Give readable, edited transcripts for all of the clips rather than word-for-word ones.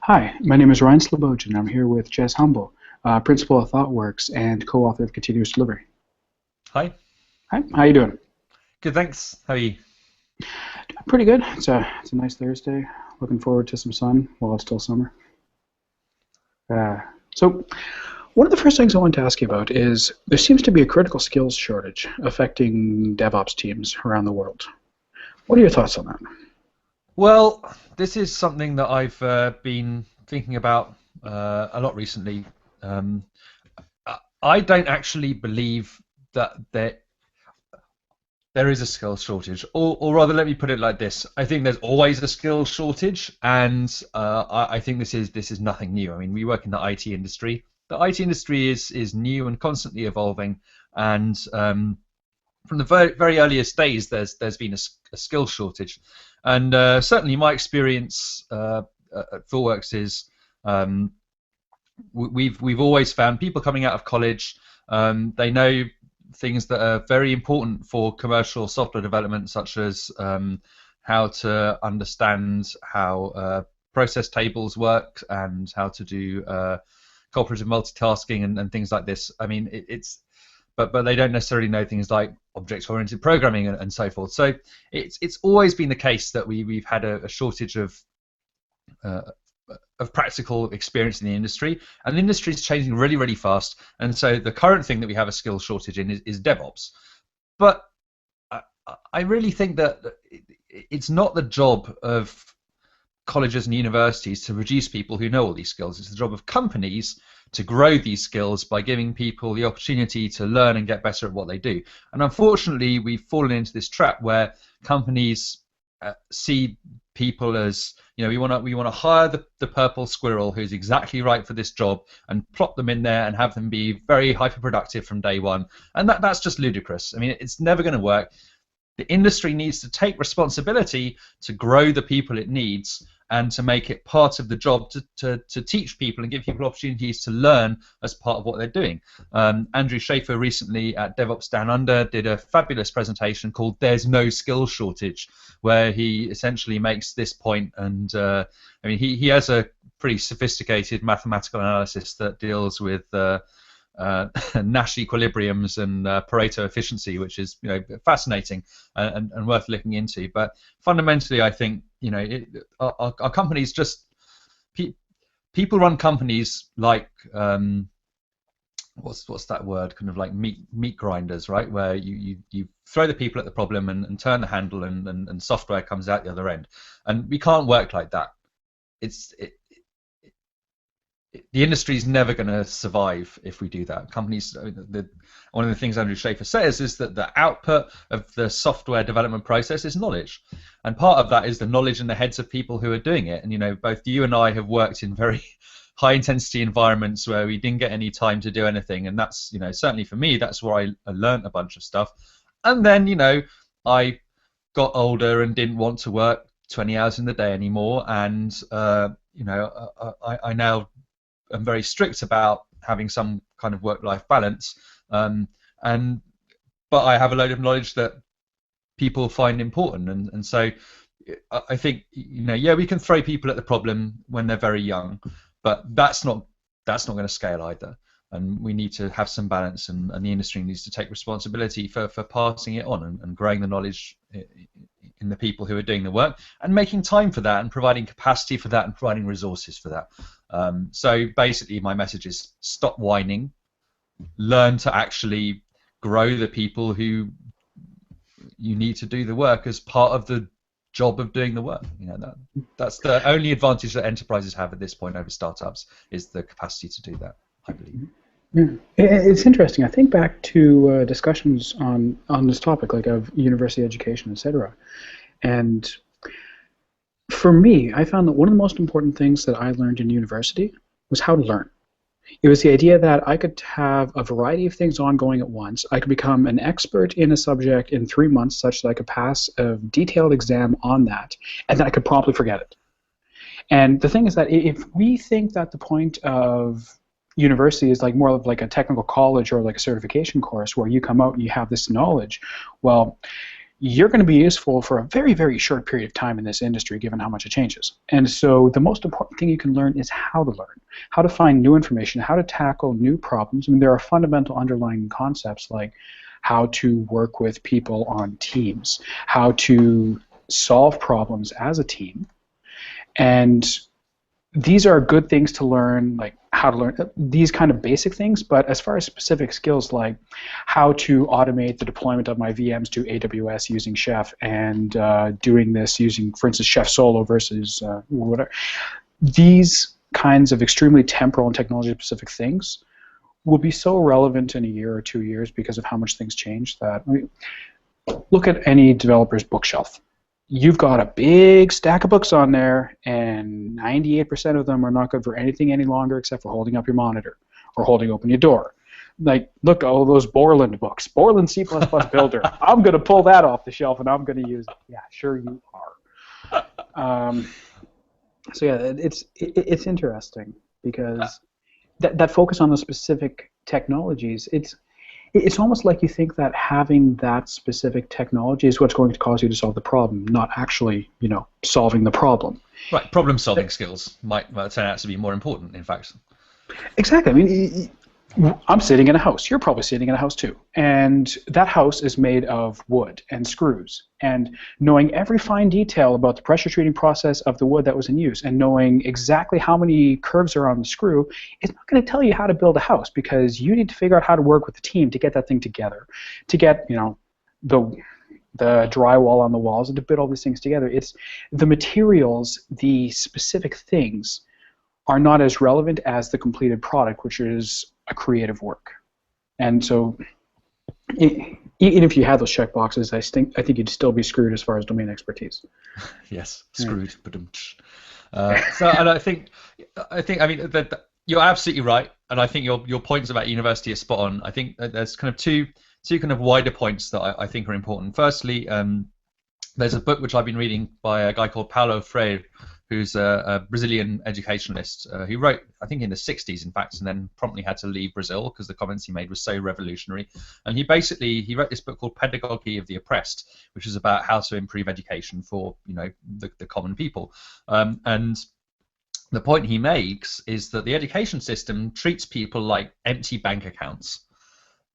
Hi, my name is Ryan Slobojan. I'm here with Jez Humble, Principal of ThoughtWorks and co-author of Continuous Delivery. Hi. Hi, how you doing? Good, thanks. How are you? Pretty good. It's a nice Thursday. Looking forward to some sun while it's still summer. Uh, so, one of the first things I want to ask you about is there seems to be a critical skills shortage affecting DevOps teams around the world. What are your thoughts on that? Well, this is something that I've been thinking about a lot recently. Um, I don't actually believe that there is a skills shortage, or rather, let me put it like this: I think there's always a skills shortage, and I think this is nothing new. I mean, we work in the IT industry. The IT industry is new and constantly evolving, and from the very earliest days, there's been a skills shortage, and certainly my experience at ThoughtWorks is we've always found people coming out of college, they know things that are very important for commercial software development, such as how to understand how process tables work and how to do cooperative multitasking and things like this. I mean, it's but they don't necessarily know things like object-oriented programming and so forth. So it's always been the case that we've had a shortage uh, of practical experience in the industry, and the industry is changing really, really fast. And so the current thing that we have a skills shortage in is DevOps. But I, I really think that it's not the job of colleges and universities to produce people who know all these skills. It's the job of companies to grow these skills by giving people the opportunity to learn and get better at what they do. And unfortunately, we've fallen into this trap where companies see people as, we want to hire the purple squirrel who's exactly right for this job and plop them in there and have them be very hyper productive from day one. And that's just ludicrous. I mean, it's never going to work. The industry needs to take responsibility to grow the people it needs and to make it part of the job to teach people and give people opportunities to learn as part of what they're doing. Andrew Schaefer recently at DevOps Down Under did a fabulous presentation called "There's No Skills Shortage," where he essentially makes this point, and I mean he has a pretty sophisticated mathematical analysis that deals with Nash equilibriums and Pareto efficiency, which is fascinating and worth looking into. But fundamentally, I think our companies just people run companies like what's that word? Kind of like meat grinders, right? Where you throw the people at the problem and turn the handle and software comes out the other end. And we can't work like that. The industry is never going to survive if we do that. Companies, one of the things Andrew Schaefer says is that the output of the software development process is knowledge, and part of that is the knowledge in the heads of people who are doing it. And both you and I have worked in very high intensity environments where we didn't get any time to do anything, and that's certainly for me, that's where I learned a bunch of stuff. And then I got older and didn't want to work 20 hours in the day anymore, and I now I'm very strict about having some kind of work-life balance, and but I have a load of knowledge that people find important, and so I think we can throw people at the problem when they're very young, but that's not going to scale either, and we need to have some balance, and the industry needs to take responsibility for passing it on and growing the knowledge in the people who are doing the work and making time for that and providing capacity for that and providing resources for that. So basically my message is stop whining, learn to actually grow the people who you need to do the work as part of the job of doing the work. That's the only advantage that enterprises have at this point over startups, is the capacity to do that, I believe. Yeah. It's interesting. I think back to discussions on this topic, like of university education, etc. And for me, I found that one of the most important things that I learned in university was how to learn. It was the idea that I could have a variety of things ongoing at once. I could become an expert in a subject in 3 months, such that I could pass a detailed exam on that, and then I could promptly forget it. And the thing is that if we think that the point of university is like more of like a technical college or like a certification course where you come out and you have this knowledge, well, you're going to be useful for a very, very short period of time in this industry, given how much it changes. And so the most important thing you can learn is how to learn, how to find new information, how to tackle new problems. I mean, there are fundamental underlying concepts like how to work with people on teams, how to solve problems as a team. And these are good things to learn, like how to learn these kind of basic things, but as far as specific skills like how to automate the deployment of my VMs to AWS using Chef and doing this using, for instance, Chef Solo versus whatever, these kinds of extremely temporal and technology-specific things will be so relevant in a year or 2 years because of how much things change that, I mean, look at any developer's bookshelf. You've got a big stack of books on there, and 98% of them are not good for anything any longer except for holding up your monitor or holding open your door. Like, look, all those Borland books. Borland C++ Builder. I'm going to pull that off the shelf, and I'm going to use it. Yeah, sure you are. So yeah, it's interesting because that focus on the specific technologies, it's almost like you think that having that specific technology is what's going to cause you to solve the problem, not actually, solving the problem. Right, problem-solving skills might turn out to be more important, in fact. Exactly. I mean, I'm sitting in a house. You're probably sitting in a house too. And that house is made of wood and screws. And knowing every fine detail about the pressure treating process of the wood that was in use and knowing exactly how many curves are on the screw is not going to tell you how to build a house, because you need to figure out how to work with the team to get that thing together, to get, the drywall on the walls and to put all these things together. It's the materials, the specific things are not as relevant as the completed product, which is a creative work. And so even if you had those checkboxes, I think you'd still be screwed as far as domain expertise. Yes, screwed. And I think that you're absolutely right, and I think your points about university are spot on. I think that there's kind of two kind of wider points that I think are important. Firstly, there's a book which I've been reading by a guy called Paulo Freire, who's a Brazilian educationalist who wrote, I think, in the 60s, in fact, and then promptly had to leave Brazil because the comments he made were so revolutionary. And he wrote this book called Pedagogy of the Oppressed, which is about how to improve education for the common people. And the point he makes is that the education system treats people like empty bank accounts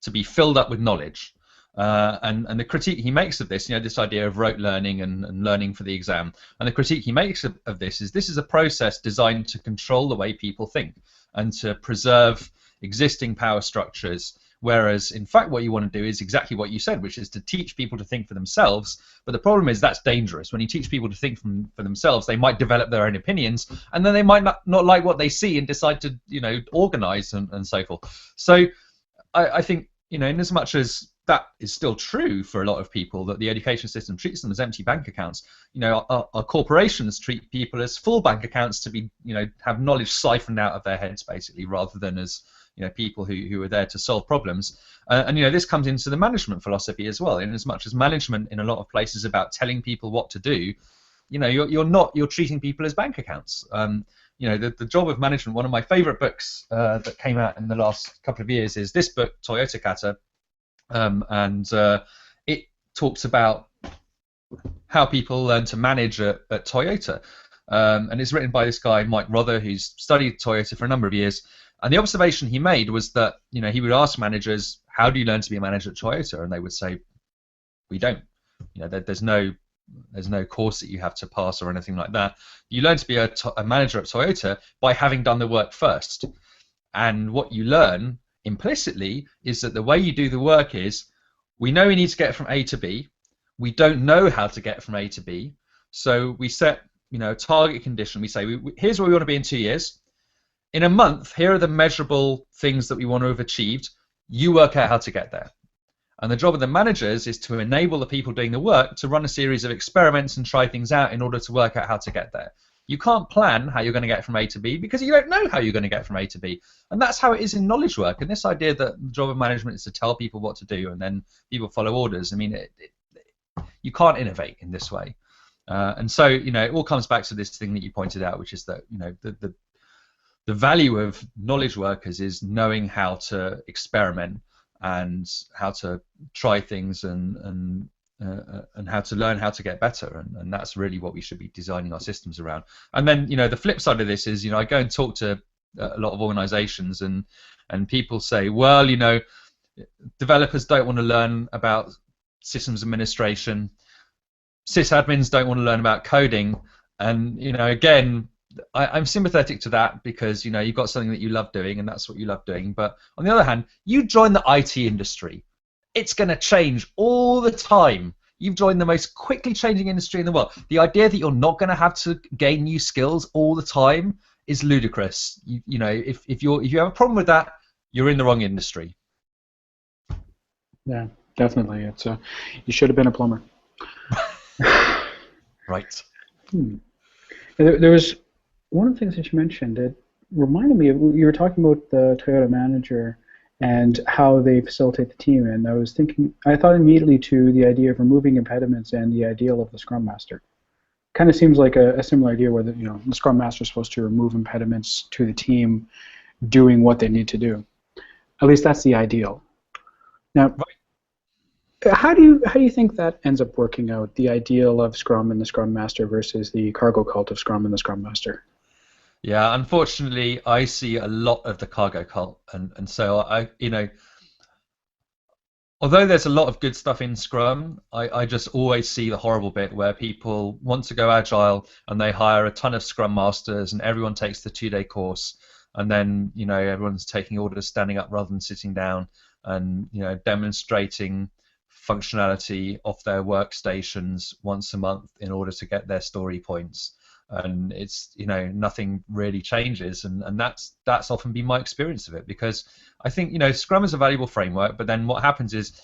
to be filled up with knowledge. And the critique he makes of this, this idea of rote learning and learning for the exam, and the critique he makes of this is a process designed to control the way people think and to preserve existing power structures, whereas in fact what you want to do is exactly what you said, which is to teach people to think for themselves. But the problem is that's dangerous. When you teach people to think for themselves, they might develop their own opinions, and then they might not like what they see and decide to organize and so forth. So I think in as much as that is still true for a lot of people, that the education system treats them as empty bank accounts. Our corporations treat people as full bank accounts to be, have knowledge siphoned out of their heads, basically, rather than as, people who are there to solve problems. And this comes into the management philosophy as well. In as much as management in a lot of places is about telling people what to do, you're treating people as bank accounts. The job of management. One of my favorite books that came out in the last couple of years is this book, Toyota Kata. And it talks about how people learn to manage at Toyota. And it's written by this guy, Mike Rother, who's studied Toyota for a number of years. And the observation he made was that, he would ask managers, how do you learn to be a manager at Toyota? And they would say, we don't. There's no course that you have to pass or anything like that. You learn to be a manager at Toyota by having done the work first. And what you learn implicitly is that the way you do the work is, we know we need to get from A to B. We don't know how to get from A to B. So we set a target condition. We say, here's where we want to be in 2 years. In a month, here are the measurable things that we want to have achieved. You work out how to get there. And the job of the managers is to enable the people doing the work to run a series of experiments and try things out in order to work out how to get there. You can't plan how you're going to get from A to B because you don't know how you're going to get from A to B. And that's how it is in knowledge work. And this idea that the job of management is to tell people what to do and then people follow orders, I mean, you can't innovate in this way. And so, it all comes back to this thing that you pointed out, which is that, the value of knowledge workers is knowing how to experiment and how to try things and and how to learn how to get better, and that's really what we should be designing our systems around. And then the flip side of this is I go and talk to a lot of organizations, and people say, well, developers don't want to learn about systems administration, sysadmins don't want to learn about coding, and again, I'm sympathetic to that, because you've got something that you love doing and that's what you love doing. But on the other hand, you join the IT industry, it's going to change all the time. You've joined the most quickly changing industry in the world. The idea that you're not going to have to gain new skills all the time is ludicrous. If you have a problem with that, you're in the wrong industry. Yeah, definitely. It's you should have been a plumber. Right. There was one of the things that you mentioned. It reminded me of, you were talking about the Toyota manager and how they facilitate the team, and I thought immediately to the idea of removing impediments and the ideal of the Scrum Master. Kind of seems like a similar idea where the Scrum Master is supposed to remove impediments to the team doing what they need to do. At least that's the ideal. Now, how do you think that ends up working out? The ideal of Scrum and the Scrum Master versus the cargo cult of Scrum and the Scrum Master. Yeah, unfortunately, I see a lot of the cargo cult, and so although there's a lot of good stuff in Scrum, I just always see the horrible bit where people want to go agile and they hire a ton of Scrum Masters and everyone takes the 2-day course, and then everyone's taking orders standing up rather than sitting down, and demonstrating functionality off their workstations once a month in order to get their story points. And it's nothing really changes, and that's often been my experience of it, because I think Scrum is a valuable framework, but then what happens is,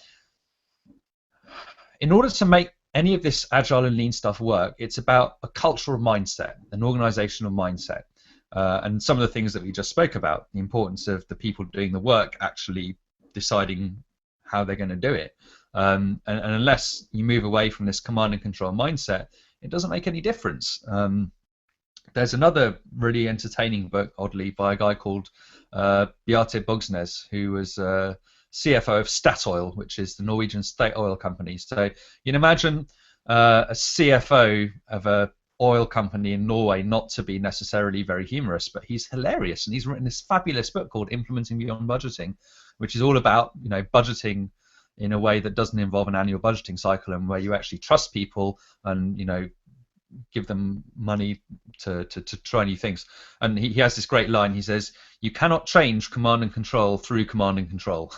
in order to make any of this agile and lean stuff work, it's about a cultural mindset, an organizational mindset, and some of the things that we just spoke about, the importance of the people doing the work actually deciding how they're going to do it, and unless you move away from this command and control mindset, it doesn't make any difference. There's another really entertaining book, oddly, by a guy called Bjarte Bogsnes, who was CFO of Statoil, which is the Norwegian state oil company. So you can imagine a CFO of a oil company in Norway not to be necessarily very humorous, but he's hilarious, and he's written this fabulous book called Implementing Beyond Budgeting, which is all about budgeting in a way that doesn't involve an annual budgeting cycle, and where you actually trust people and give them money to try new things. And he has this great line. He says, "You cannot change command and control through command and control."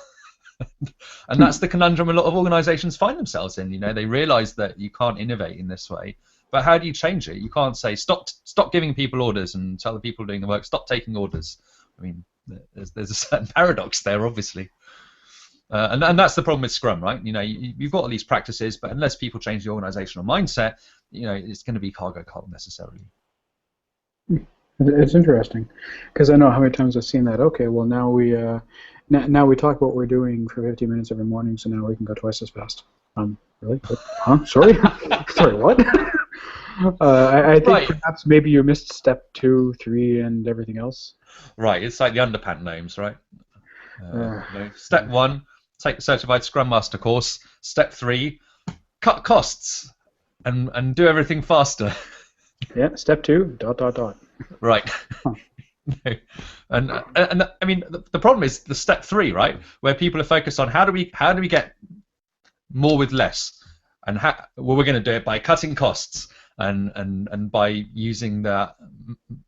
And that's the conundrum a lot of organizations find themselves in. They realize that you can't innovate in this way, but how do you change it? You can't say stop giving people orders and tell the people doing the work stop taking orders. I mean, there's a certain paradox there, obviously. And that's the problem with Scrum, right? You've got all these practices, but unless people change the organizational mindset, it's going to be cargo cult necessarily. It's interesting, because I know how many times I've seen that. Okay, well now we talk about what we're doing for 50 minutes every morning, so now we can go twice as fast. Really? Huh? Sorry? Sorry, what? I think perhaps maybe you missed step 2, 3, and everything else. Right, it's like the underpant gnomes, right? Step 1, take the certified Scrum Master course. Step 3, cut costs and do everything faster. Yeah. Step 2, ... Right. Huh. and I mean the problem is the step 3, right, where people are focused on how do we get more with less, and we're going to do it by cutting costs and by using the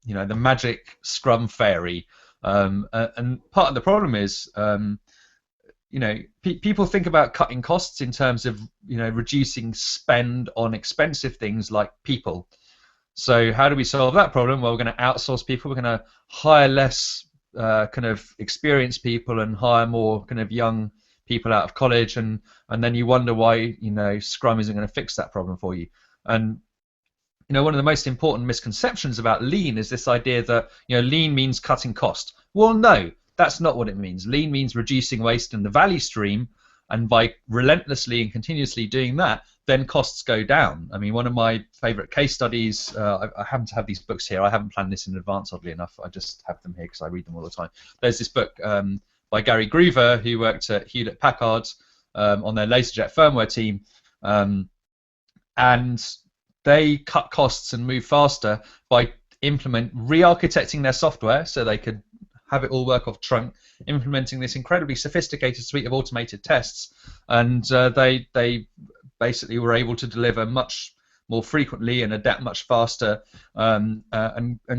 the magic Scrum fairy. And part of the problem is, people think about cutting costs in terms of, reducing spend on expensive things like people. So how do we solve that problem? Well, we're going to outsource people. We're going to hire less kind of experienced people and hire more kind of young people out of college, and then you wonder why Scrum isn't going to fix that problem for you. And one of the most important misconceptions about lean is this idea that lean means cutting cost. Well, no, that's not what it means. Lean means reducing waste in the value stream, and by relentlessly and continuously doing that, then costs go down. I mean, one of my favorite case studies, I happen to have these books here. I haven't planned this in advance, oddly enough. I just have them here because I read them all the time. There's this book by Gary Groover, who worked at Hewlett Packard on their LaserJet firmware team, And they cut costs and move faster by re-architecting their software so they could have it all work off trunk, implementing this incredibly sophisticated suite of automated tests, and they basically were able to deliver much more frequently and adapt much faster, and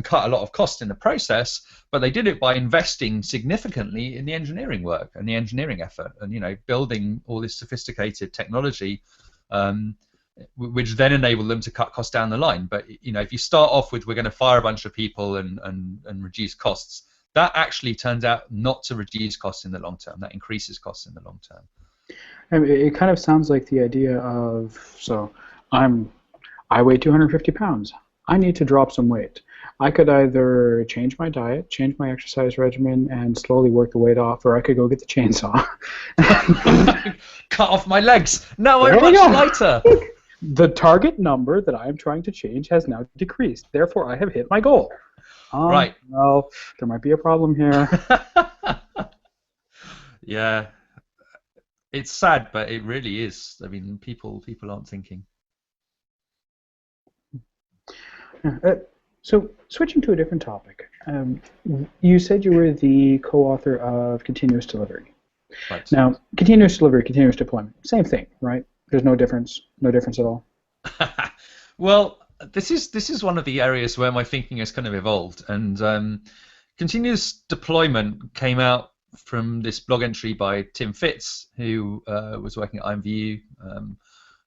cut a lot of cost in the process. But they did it by investing significantly in the engineering work and the engineering effort, and building all this sophisticated technology, which then enabled them to cut costs down the line. But if you start off with, we're going to fire a bunch of people and reduce costs, that actually turns out not to reduce costs in the long term. That increases costs in the long term. I mean, it kind of sounds like the idea of, I weigh 250 pounds. I need to drop some weight. I could either change my diet, change my exercise regimen, and slowly work the weight off, or I could go get the chainsaw. Cut off my legs. Now I'm much lighter. The target number that I am trying to change has now decreased. Therefore, I have hit my goal. Right. Well, there might be a problem here. Yeah. It's sad, but it really is. I mean, people aren't thinking. So, switching to a different topic, you said you were the co-author of Continuous Delivery. Right. Now, continuous delivery, continuous deployment, same thing, right? There's no difference at all. Well, this is one of the areas where my thinking has kind of evolved, and continuous deployment came out from this blog entry by Tim Fitz, who was working at IMVU,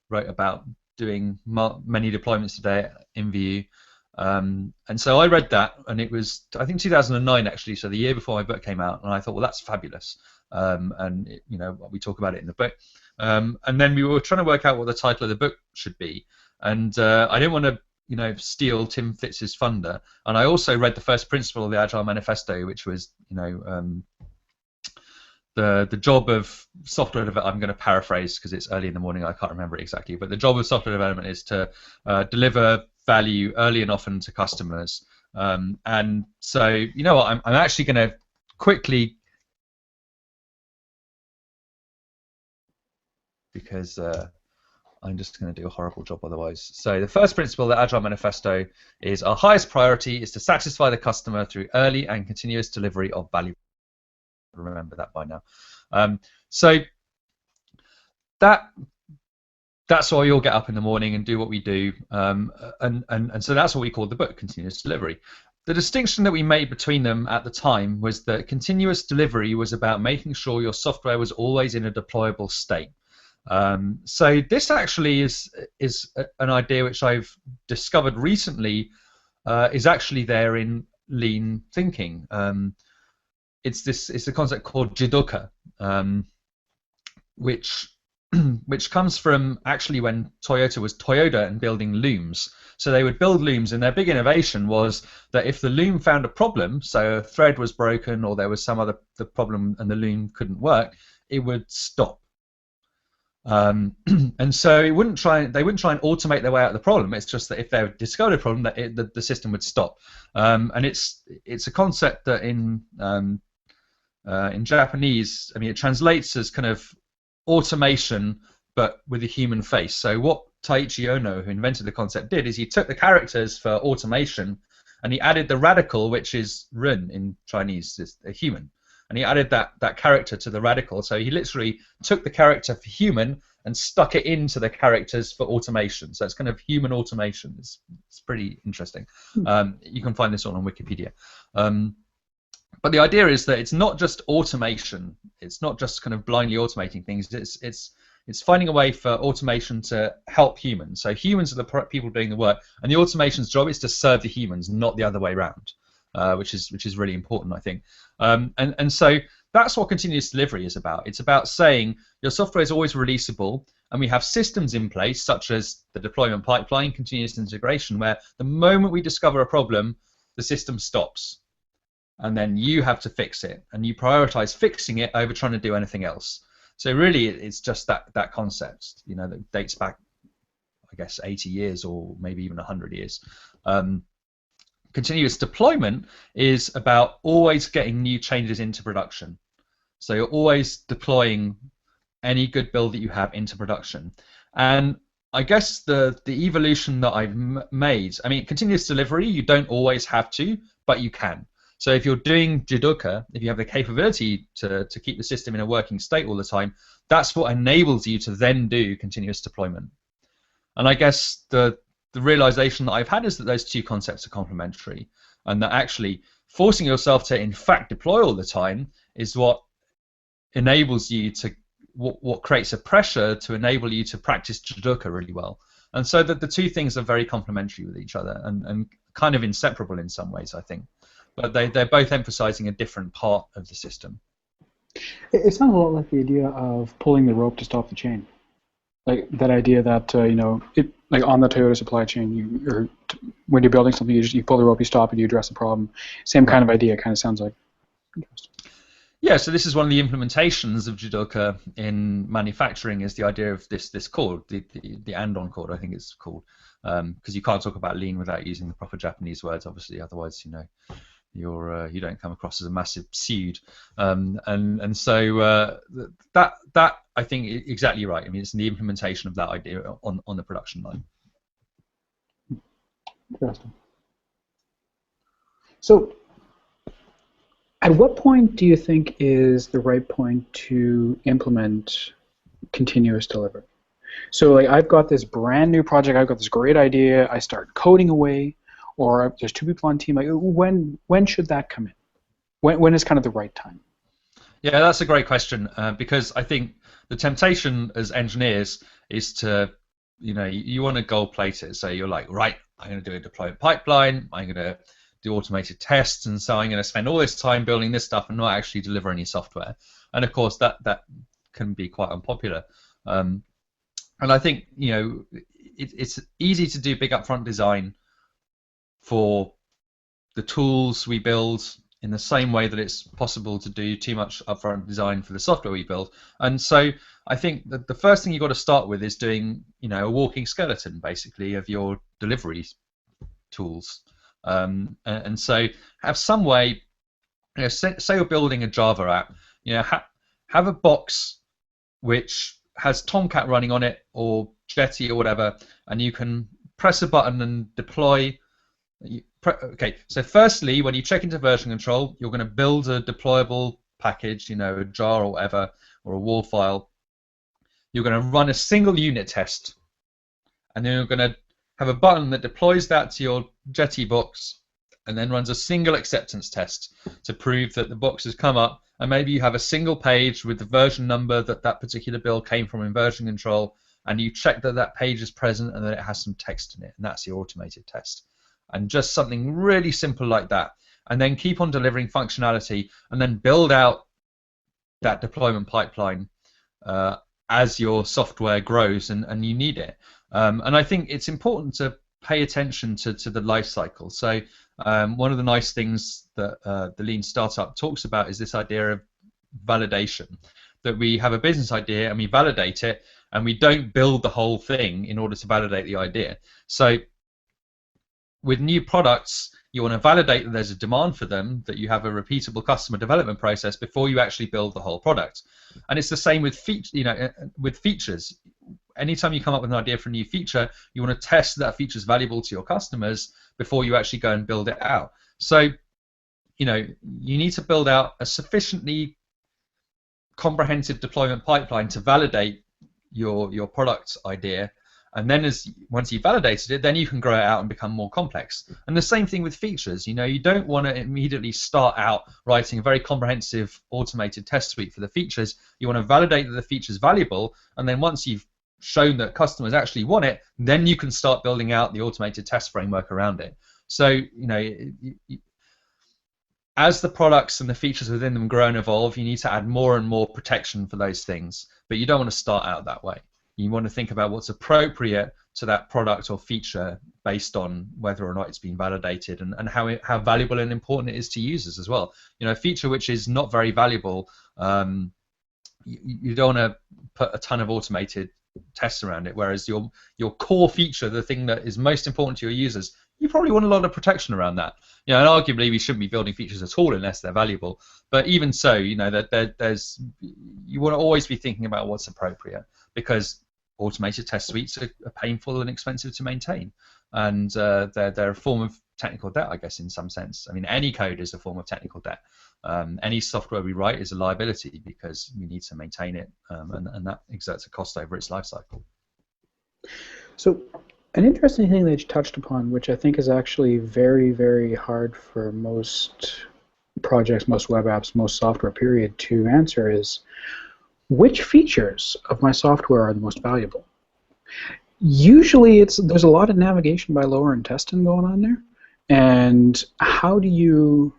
wrote about doing many deployments a day in VU. And so I read that, and it was, I think, 2009 actually, so the year before my book came out, and I thought, well, that's fabulous. And we talk about it in the book. And then we were trying to work out what the title of the book should be, and I didn't want to steal Tim Fitz's thunder. And I also read the first principle of the Agile Manifesto, which was the job of software development. I'm going to paraphrase because it's early in the morning, I can't remember it exactly, but the job of software development is to deliver value early and often to customers. And so, I'm actually going to quickly, because I'm just going to do a horrible job otherwise. So the first principle of the Agile Manifesto is our highest priority is to satisfy the customer through early and continuous delivery of value. Remember that by now. So that's why we all get up in the morning and do what we do, and so that's what we called the book, Continuous Delivery. The distinction that we made between them at the time was that continuous delivery was about making sure your software was always in a deployable state. So this actually is an idea which I've discovered recently is actually there in lean thinking. It's a concept called jidoka, which comes from actually when Toyota was Toyota and building looms. So they would build looms, and their big innovation was that if the loom found a problem, so a thread was broken or there was some other problem and the loom couldn't work, it would stop. And so they wouldn't try and automate their way out of the problem. It's just that if they discovered a problem, that the system would stop. And it's a concept that in Japanese, I mean, it translates as kind of automation, but with a human face. So what Taiichi Ono, who invented the concept, did is he took the characters for automation and he added the radical, which is run in Chinese, is a human. And he added that character to the radical. So he literally took the character for human and stuck it into the characters for automation. So it's kind of human automation. It's pretty interesting. You can find this on Wikipedia. But the idea is that it's not just automation. It's not just kind of blindly automating things. It's finding a way for automation to help humans. So humans are the people doing the work, and the automation's job is to serve the humans, not the other way around, which is really important, I think. And so that's what continuous delivery is about. It's about saying your software is always releasable, and we have systems in place such as the deployment pipeline, continuous integration, where the moment we discover a problem, the system stops. And then you have to fix it, and you prioritize fixing it over trying to do anything else. So really, it's just that concept, that dates back, I guess, 80 years or maybe even 100 years. Continuous deployment is about always getting new changes into production. So you're always deploying any good build that you have into production. And I guess the evolution that I've made, I mean, continuous delivery, you don't always have to, but you can. So if you're doing Jidoka, if you have the capability to keep the system in a working state all the time, that's what enables you to then do continuous deployment. And I guess the realization that I've had is that those two concepts are complementary, and that actually forcing yourself to in fact deploy all the time is what enables you to what creates a pressure to enable you to practice Jidoka really well. And so that the two things are very complementary with each other and kind of inseparable in some ways, I think. But they're both emphasizing a different part of the system. It sounds a lot like the idea of pulling the rope to stop the chain. Like that idea that like on the Toyota supply chain, when you're building something, you pull the rope, you stop it, you address the problem. Same kind of idea. Kind of sounds like. Interesting. Yeah, so this is one of the implementations of Jidoka in manufacturing, is the idea of this chord, the andon chord, I think it's called, because you can't talk about lean without using the proper Japanese words, obviously, otherwise you don't come across as a massive pseudo. And so that I think exactly right. I mean, it's the implementation of that idea on the production line. Interesting. So, at what point do you think is the right point to implement continuous delivery? So, like, I've got this brand new project, I've got this great idea, I start coding away, or there's two people on the team. Like, when should that come in? When is kind of the right time? Yeah, that's a great question, because I think the temptation as engineers is to, you want to gold plate it. So you're like, right, I'm going to do a deployment pipeline, I'm going to do automated tests, and so I'm going to spend all this time building this stuff and not actually deliver any software. And of course, that can be quite unpopular. And I think it's easy to do big upfront design for the tools we build in the same way that it's possible to do too much upfront design for the software we build. And so I think that the first thing you've got to start with is doing a walking skeleton, basically, of your delivery tools. And so have some way, say you're building a Java app, have a box which has Tomcat running on it or Jetty or whatever, and you can press a button and deploy. Okay, so firstly, when you check into version control, you're going to build a deployable package, a jar or whatever, or a WAR file. You're going to run a single unit test, and then you're going to have a button that deploys that to your Jetty box, and then runs a single acceptance test to prove that the box has come up, and maybe you have a single page with the version number that particular build came from in version control, and you check that that page is present and that it has some text in it, and that's your automated test. And just something really simple like that, and then keep on delivering functionality, and then build out that deployment pipeline as your software grows and you need it. And I think it's important to pay attention to the life cycle. So one of the nice things that the Lean Startup talks about is this idea of validation, that we have a business idea and we validate it, and we don't build the whole thing in order to validate the idea. So with new products, you want to validate that there's a demand for them, that you have a repeatable customer development process before you actually build the whole product. And it's the same with with features. Anytime you come up with an idea for a new feature, you want to test that feature is valuable to your customers before you actually go and build it out. So, you need to build out a sufficiently comprehensive deployment pipeline to validate your product idea. And then once you've validated it, then you can grow it out and become more complex. And the same thing with features. You don't want to immediately start out writing a very comprehensive automated test suite for the features. You want to validate that the feature is valuable, and then once you've shown that customers actually want it, then you can start building out the automated test framework around it. So, as the products and the features within them grow and evolve, you need to add more and more protection for those things. But you don't want to start out that way. You want to think about what's appropriate to that product or feature based on whether or not it's been validated and how valuable and important it is to users as well. A feature which is not very valuable, you don't want to put a ton of automated tests around it, whereas your core feature, the thing that is most important to your users, you probably want a lot of protection around that. And arguably we shouldn't be building features at all unless they're valuable. But even so, you want to always be thinking about what's appropriate, because automated test suites are painful and expensive to maintain, and they're a form of technical debt, I guess, in some sense. I mean, any code is a form of technical debt. Any software we write is a liability because we need to maintain it, and that exerts a cost over its life cycle. So, an interesting thing that you touched upon, which I think is actually very, very hard for most projects, most web apps, most software, period, to answer is, which features of my software are the most valuable? Usually there's a lot of navigation by lower and testing going on there, and how do you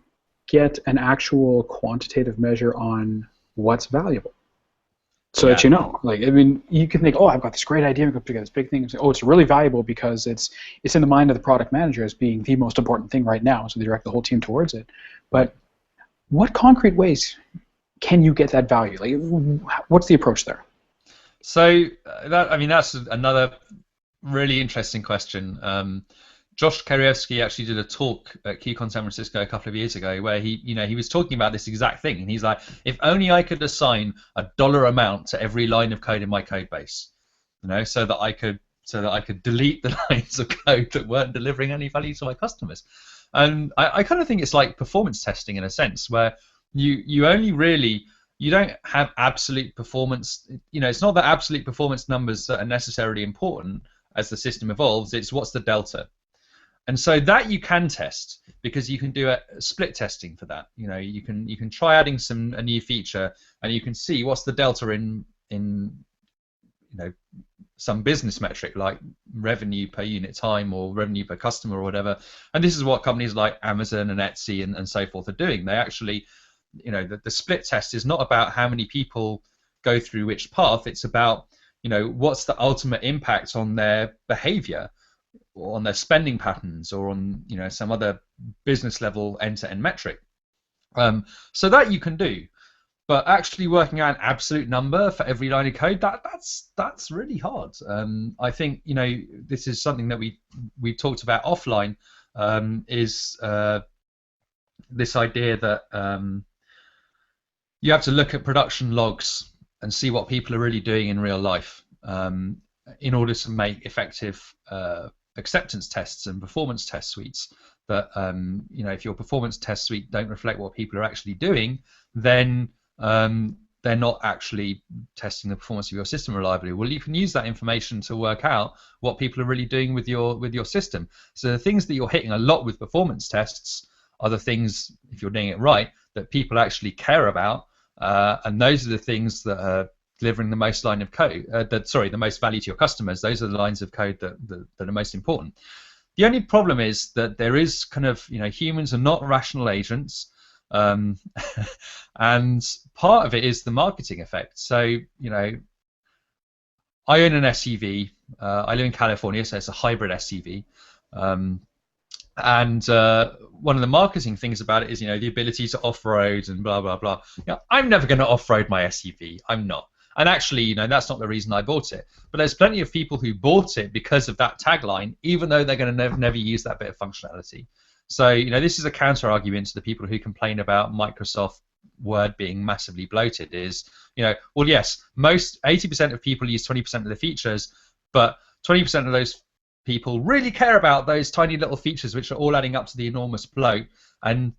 get an actual quantitative measure on what's valuable? So that you know, like, I mean, you can think, oh, I've got this great idea, I'm going to put together this big thing, and say, oh, it's really valuable because it's in the mind of the product manager as being the most important thing right now, so they direct the whole team towards it. But what concrete ways can you get that value? Like, what's the approach there? So that's another really interesting question. Josh Karievsky actually did a talk at KubeCon San Francisco a couple of years ago where he was talking about this exact thing, and he's like, if only I could assign a dollar amount to every line of code in my code base, so that I could delete the lines of code that weren't delivering any value to my customers. And I kind of think it's like performance testing in a sense, where you don't have absolute performance. It's not that absolute performance numbers that are necessarily important as the system evolves. It's what's the delta. And so that you can test because you can do a split testing for that. You can try adding a new feature and you can see what's the delta in some business metric like revenue per unit time or revenue per customer or whatever. And this is what companies like Amazon and Etsy and so forth are doing. They actually, the split test is not about how many people go through which path. It's about what's the ultimate impact on their behavior, or on their spending patterns, or on some other business level end-to-end metric. So that you can do, but actually working out an absolute number for every line of code, that's really hard. I think this is something that we talked about offline, is this idea that you have to look at production logs and see what people are really doing in real life in order to make effective acceptance tests and performance test suites. That if your performance test suite don't reflect what people are actually doing, then they're not actually testing the performance of your system reliably. Well, you can use that information to work out what people are really doing with your system. So the things that you're hitting a lot with performance tests are the things, if you're doing it right, that people actually care about, and those are the things that are delivering the most line of code, the most value to your customers. Those are the lines of code that are most important. The only problem is that there is kind of, humans are not rational agents, and part of it is the marketing effect. So, I own an SUV. I live in California, so it's a hybrid SUV. And one of the marketing things about it is, the ability to off-road and blah, blah, blah. I'm never going to off-road my SUV. I'm not. And actually, that's not the reason I bought it. But there's plenty of people who bought it because of that tagline, even though they're going to never use that bit of functionality. So, this is a counter-argument to the people who complain about Microsoft Word being massively bloated is, well, yes, most 80% of people use 20% of the features, but 20% of those people really care about those tiny little features which are all adding up to the enormous bloat, and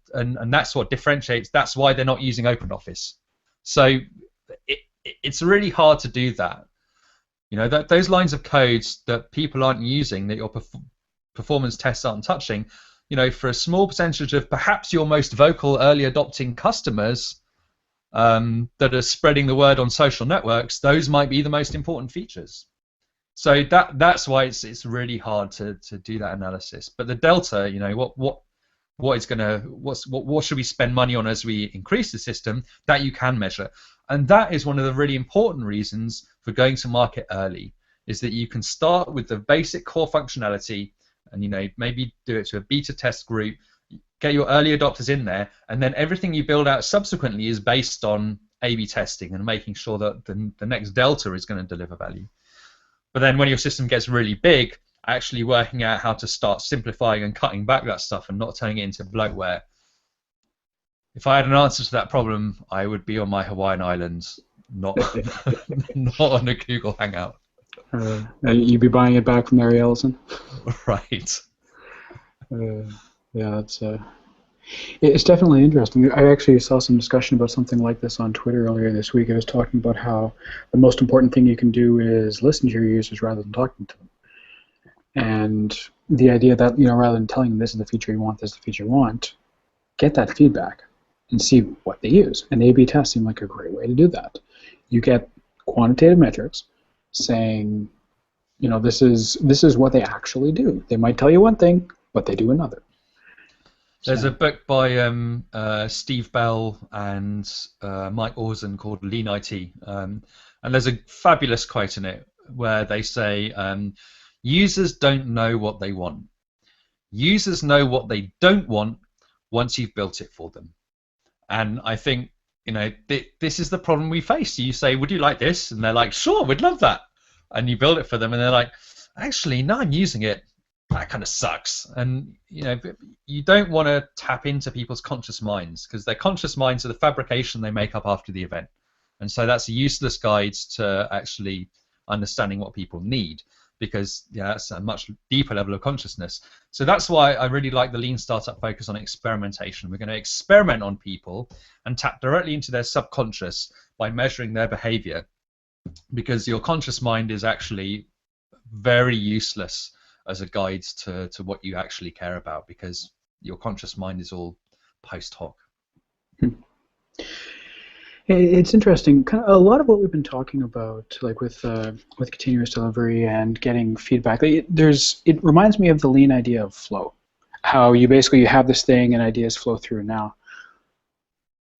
that's what differentiates. That's why they're not using OpenOffice. So it's really hard to do that. Those lines of codes that people aren't using, that your performance tests aren't touching, for a small percentage of perhaps your most vocal early adopting customers that are spreading the word on social networks, those might be the most important features. So that's why it's really hard to do that analysis. But the delta, what should we spend money on as we increase the system, that you can measure. And that is one of the really important reasons for going to market early, is that you can start with the basic core functionality and maybe do it to a beta test group, get your early adopters in there, and then everything you build out subsequently is based on A/B testing and making sure that the next delta is going to deliver value. But then when your system gets really big, actually working out how to start simplifying and cutting back that stuff and not turning it into bloatware. If I had an answer to that problem, I would be on my Hawaiian Islands, not not on a Google Hangout. You'd be buying it back from Larry Ellison. Right. Uh, yeah, it's definitely interesting. I actually saw some discussion about something like this on Twitter earlier this week. It was talking about how the most important thing you can do is listen to your users rather than talking to them. And the idea that, rather than telling them this is the feature you want, this is the feature you want, get that feedback and see what they use. And A/B tests seem like a great way to do that. You get quantitative metrics saying, this is what they actually do. They might tell you one thing, but they do another. There's a book by Steve Bell and Mike Orson called Lean IT, and there's a fabulous quote in it where they say, users don't know what they want. Users know what they don't want once you've built it for them. And I think, this is the problem we face. You say, would you like this? And they're like, sure, we'd love that. And you build it for them, and they're like, actually, no, I'm using it. That kind of sucks. And you don't want to tap into people's conscious minds, because their conscious minds are the fabrication they make up after the event. And so that's a useless guide to actually understanding what people need, because that's a much deeper level of consciousness. So that's why I really like the Lean Startup focus on experimentation. We're going to experiment on people and tap directly into their subconscious by measuring their behavior, because your conscious mind is actually very useless as a guide to what you actually care about, because your conscious mind is all post hoc. It's interesting. Kind of a lot of what we've been talking about, like with continuous delivery and getting feedback. It reminds me of the lean idea of flow. How you have this thing and ideas flow through. Now,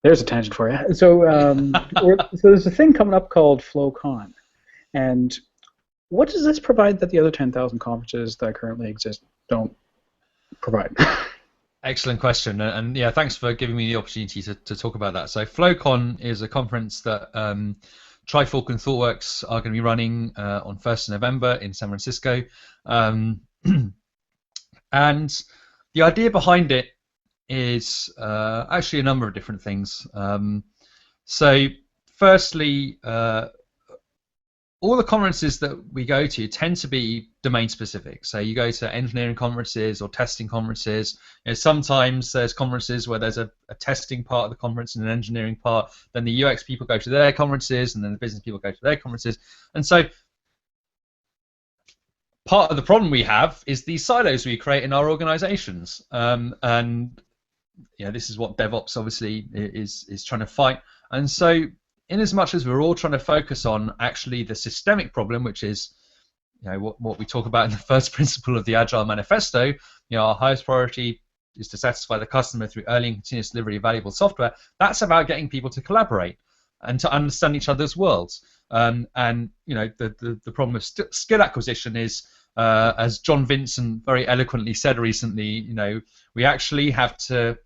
there's a tangent for you. So, so there's a thing coming up called FlowCon, and what does this provide that the other 10,000 conferences that currently exist don't provide? Excellent question, and yeah, thanks for giving me the opportunity to talk about that. So FlowCon is a conference that Trifork and ThoughtWorks are going to be running on 1st of November in San Francisco. And the idea behind it is actually a number of different things. So firstly, all the conferences that we go to tend to be domain specific. So you go to engineering conferences or testing conferences. Sometimes there's conferences where there's a testing part of the conference and an engineering part. Then the UX people go to their conferences, and then the business people go to their conferences. And so part of the problem we have is these silos we create in our organizations. And this is what DevOps obviously is trying to fight. And so in as much as we're all trying to focus on actually the systemic problem, which is what we talk about in the first principle of the Agile Manifesto, our highest priority is to satisfy the customer through early and continuous delivery of valuable software. That's about getting people to collaborate and to understand each other's worlds. And the problem of skill acquisition is, as John Vincent very eloquently said recently, we actually have to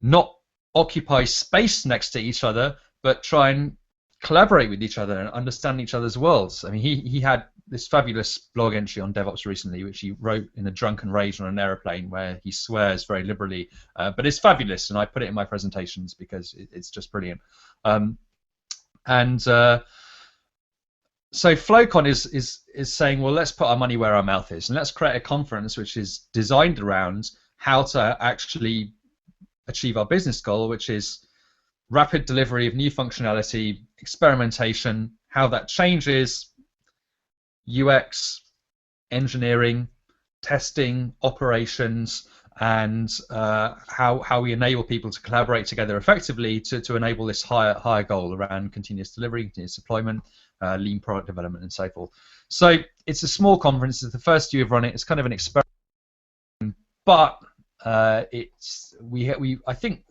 not occupy space next to each other, but try and collaborate with each other and understand each other's worlds. I mean, he had this fabulous blog entry on DevOps recently, which he wrote in a drunken rage on an airplane, where he swears very liberally, but it's fabulous, and I put it in my presentations because it's just brilliant. So FlowCon is saying, well, let's put our money where our mouth is, and let's create a conference which is designed around how to actually achieve our business goal, which is rapid delivery of new functionality, experimentation, how that changes UX, engineering, testing, operations, and how we enable people to collaborate together effectively to enable this higher goal around continuous delivery, continuous deployment, lean product development, and so forth. So it's a small conference. It's the first year of running it. It's kind of an experiment, but I think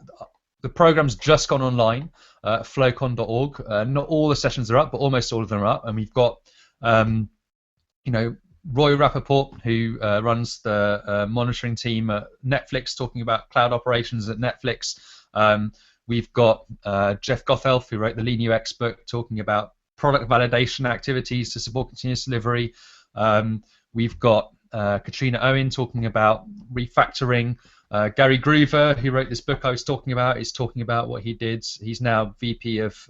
the program's just gone online, flowcon.org. Not all the sessions are up, but almost all of them are up. And we've got, Roy Rappaport, who runs the monitoring team at Netflix, talking about cloud operations at Netflix. We've got Jeff Gothelf, who wrote the Lean UX book, talking about product validation activities to support continuous delivery. We've got Katrina Owen talking about refactoring. Gary Groover, who wrote this book I was talking about, is talking about what he did. He's now VP of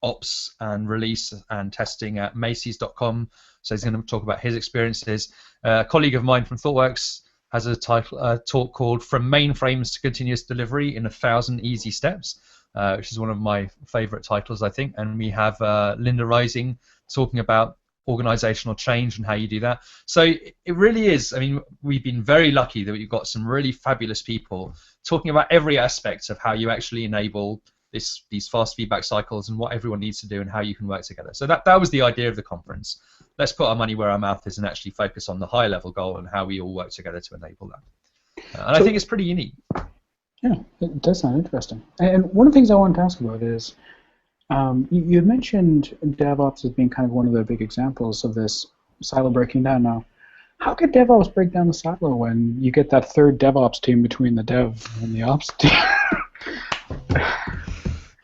ops and release and testing at Macy's.com. So he's going to talk about his experiences. A colleague of mine from ThoughtWorks has a talk called "From Mainframes to Continuous Delivery in 1,000 Easy Steps," which is one of my favorite titles, I think. And we have Linda Rising talking about organizational change and how you do that. So it really is, I mean, we've been very lucky that we've got some really fabulous people talking about every aspect of how you actually enable these fast feedback cycles and what everyone needs to do and how you can work together. So that was the idea of the conference. Let's put our money where our mouth is and actually focus on the high level goal and how we all work together to enable that. And I think it's pretty unique. Yeah, it does sound interesting. And one of the things I wanted to ask about is, you had mentioned DevOps as being kind of one of the big examples of this silo breaking down. Now, how could DevOps break down the silo when you get that third DevOps team between the dev and the ops team?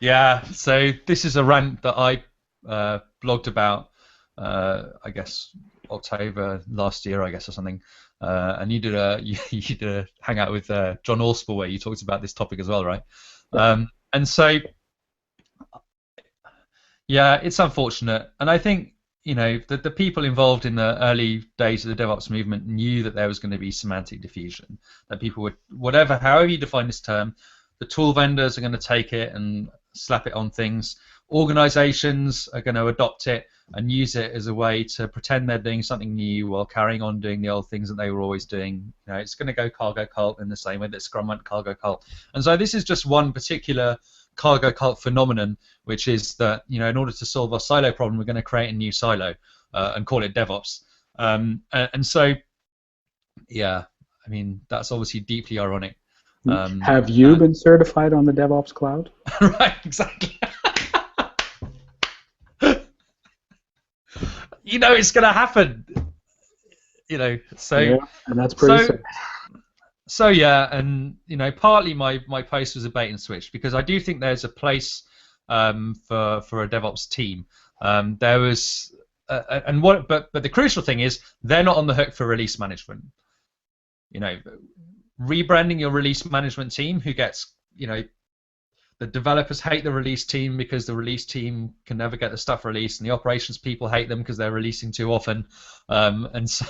Yeah, so this is a rant that I blogged about, I guess, October last year, I guess, or something. And you did a hangout with John Orspel where you talked about this topic as well, right? And so, yeah, it's unfortunate, and I think the people involved in the early days of the DevOps movement knew that there was going to be semantic diffusion, that people would, however you define this term, the tool vendors are going to take it and slap it on things. Organizations are going to adopt it and use it as a way to pretend they're doing something new while carrying on doing the old things that they were always doing. It's going to go cargo cult in the same way that Scrum went cargo cult. And so this is just one particular cargo cult phenomenon, which is that in order to solve our silo problem, we're going to create a new silo and call it DevOps. And so, yeah, I mean, that's obviously deeply ironic. Have you been certified on the DevOps cloud? Right, exactly. It's going to happen. So yeah, and that's pretty sad. So yeah, and partly my post was a bait and switch because I do think there's a place for a DevOps team. There was, but the crucial thing is they're not on the hook for release management. Rebranding your release management team, who gets, the developers hate the release team because the release team can never get the stuff released, and the operations people hate them because they're releasing too often, and so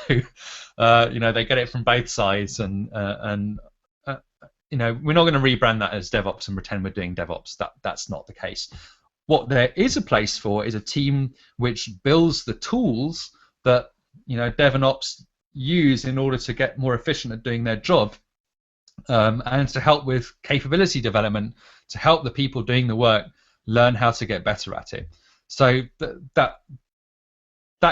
they get it from both sides, and we're not going to rebrand that as DevOps and pretend we're doing DevOps. That's not the case. What there is a place for is a team which builds the tools that Dev and Ops use in order to get more efficient at doing their job. And to help with capability development, to help the people doing the work learn how to get better at it. So that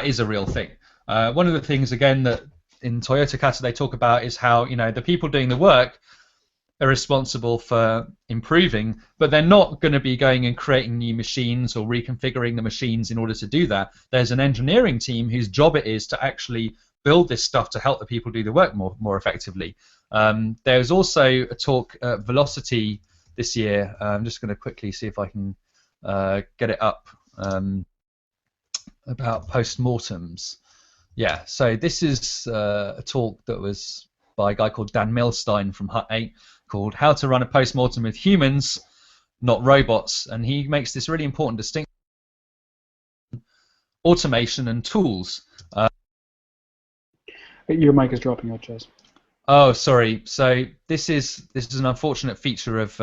is a real thing. One of the things, again, that in Toyota Kata they talk about is how the people doing the work are responsible for improving, but they're not going to be going and creating new machines or reconfiguring the machines in order to do that. There's an engineering team whose job it is to actually build this stuff to help the people do the work more effectively. There's also a talk at Velocity this year. I'm just going to quickly see if I can get it up about postmortems. Yeah, so this is a talk that was by a guy called Dan Milstein from Hut 8 called How to Run a Postmortem with Humans, Not Robots. And he makes this really important distinction between automation and tools. Your mic is dropping out, Jez. Oh, sorry. So this is an unfortunate feature of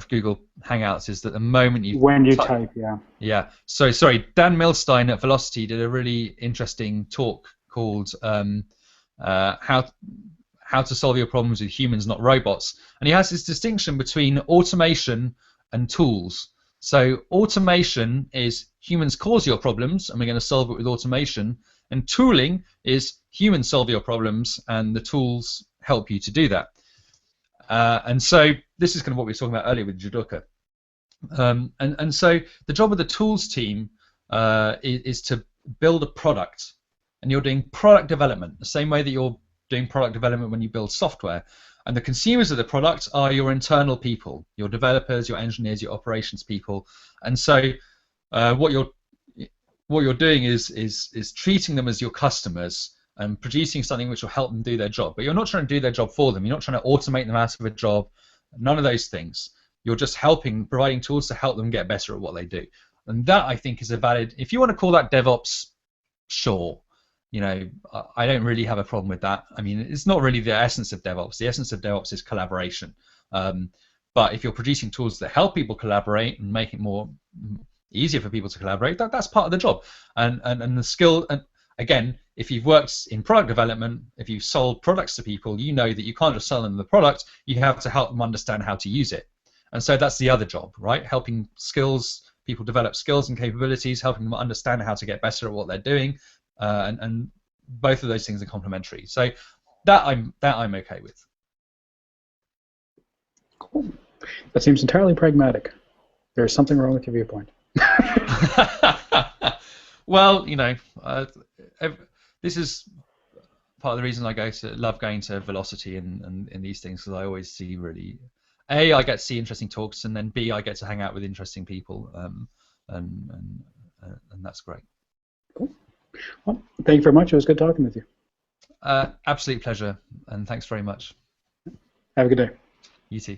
Google Hangouts is that the moment you type, yeah. Yeah. So sorry, Dan Milstein at Velocity did a really interesting talk called how to solve your problems with humans, not robots. And he has this distinction between automation and tools. So automation is humans cause your problems, and we're going to solve it with automation. And tooling is humans solve your problems, and the tools help you to do that. And so this is kind of what we were talking about earlier with Judoka. And so the job of the tools team is to build a product, and you're doing product development the same way that you're doing product development when you build software. And the consumers of the product are your internal people, your developers, your engineers, your operations people. And so what you're doing is treating them as your customers and producing something which will help them do their job. But you're not trying to do their job for them. You're not trying to automate them out of a job. None of those things. You're just providing tools to help them get better at what they do. And that, I think, is a valid. If you want to call that DevOps, sure. You know, I don't really have a problem with that. I mean, it's not really the essence of DevOps. The essence of DevOps is collaboration. But if you're producing tools that help people collaborate and make it more easier for people to collaborate, that's part of the job. And the skill, and again, if you've worked in product development, if you've sold products to people, you know that you can't just sell them the product, you have to help them understand how to use it. And so that's the other job, right? Helping people develop skills and capabilities, helping them understand how to get better at what they're doing, and both of those things are complementary. So that I'm okay with. Cool. That seems entirely pragmatic. There's something wrong with your viewpoint. Well, you know, this is part of the reason I love going to Velocity and these things, because I always see really, A, I get to see interesting talks, and then B, I get to hang out with interesting people, and that's great. Cool. Well, thank you very much. It was good talking with you. Absolute pleasure, and thanks very much. Have a good day. You too.